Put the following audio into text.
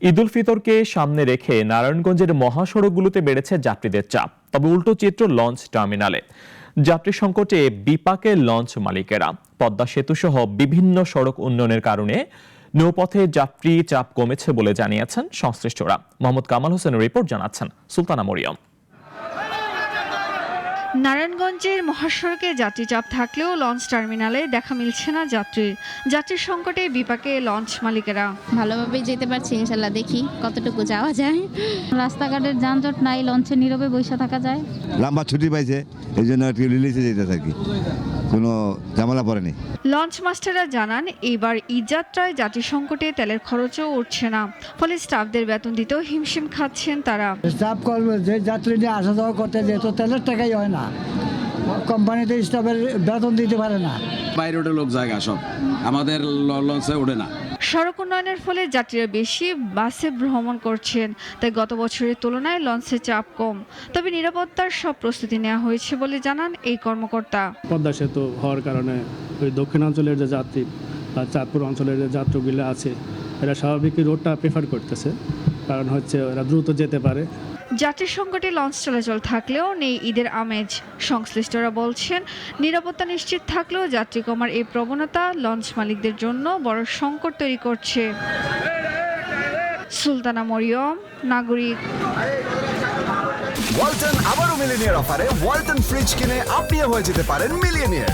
ঈদ উল ফিতরকে সামনে রেখে নারায়ণগঞ্জের মহাসড়কগুলোতে বেড়েছে যাত্রীদের চাপ। তবে উল্টো চিত্র লঞ্চ টার্মিনালে। যাত্রী সংকটে বিপাকে লঞ্চ মালিকেরা। পদ্মা সেতু সহ বিভিন্ন সড়ক উন্নয়নের কারণে নৌপথে যাত্রী চাপ কমেছে বলে জানিয়েছেন সংশ্লিষ্টরা। মোহাম্মদ কামাল হোসেনের রিপোর্ট জানাচ্ছেন সুলতানা মরিয়ম। নারায়ণগঞ্জের মহাসড়কে যাত্রী চাপ থাকলেও লঞ্চ টার্মিনালে দেখা মিলছে না যাত্রীর সংকটে বিপাকে লঞ্চ মালিকেরা। ভালোভাবেই যেতে পারছি ইনশাল্লাহ, দেখি কতটুকু যাওয়া যায়। রাস্তাঘাটের যানজট নাই, লঞ্চে নীরবে বসে থাকা যায়। লম্বা ছুটি পাইছে, এই জন্য একটু রিলিজে যেতে থাকি, কোনো ঝামেলা পড়েনি। লঞ্চ মাস্টাররা জানান, এইবার ঈদ যাত্রায় যাত্রী সংকটে তেলের খরচও উঠছে না, ফলে স্টাফদের বেতন দিতেও হিমশিম খাচ্ছেন তারা। স্টাফ করবে যে যাত্রী নিয়ে আসা যাওয়া করতে যেত, তেলের টাকাই হয় না, কোম্পানিতে স্টাফের বেতন দিতে পারে না। বাইরে ওঠে লোক জায়গা সব, আমাদের লঞ্চে ওঠে না। সড়ক উন্নয়নের ফলে যাত্রীরা বেশি বাসে ভ্রমণ করছেন, তাই গত বছরের তুলনায় লঞ্চে চাপ কম। তবে নিরাপত্তার সব প্রস্তুতি নেওয়া হয়েছে বলে জানান এই কর্মকর্তা। পদ্মা সেতু হওয়ার কারণে ওই দক্ষিণাঞ্চলের যে যাত্রী বা চাঁদপুর অঞ্চলের যে যাত্রীগুলো আছে, এরা স্বাভাবিকই রোডটা প্রেফার করতেছে, কারণ হচ্ছে ওরা দ্রুত যেতে পারে। যাত্রী সংকটে লঞ্চ চলাচল থাকলেও নেই ঈদের আমেজ। সংশ্লিষ্টরা বলছেন, নিরাপত্তা নিশ্চিত থাকলেও যাত্রী কমার এই প্রবণতা লঞ্চ মালিকদের জন্য বড় সংকট তৈরি করছে। সুলতানা মরিয়ম, নাগরিক। ওয়ালটন আবারও মিলিনিয়ার অফারে ওয়ালটন ফ্রিজ কিনে আপনিও হয়ে যেতে পারেন মিলিয়নিয়ার।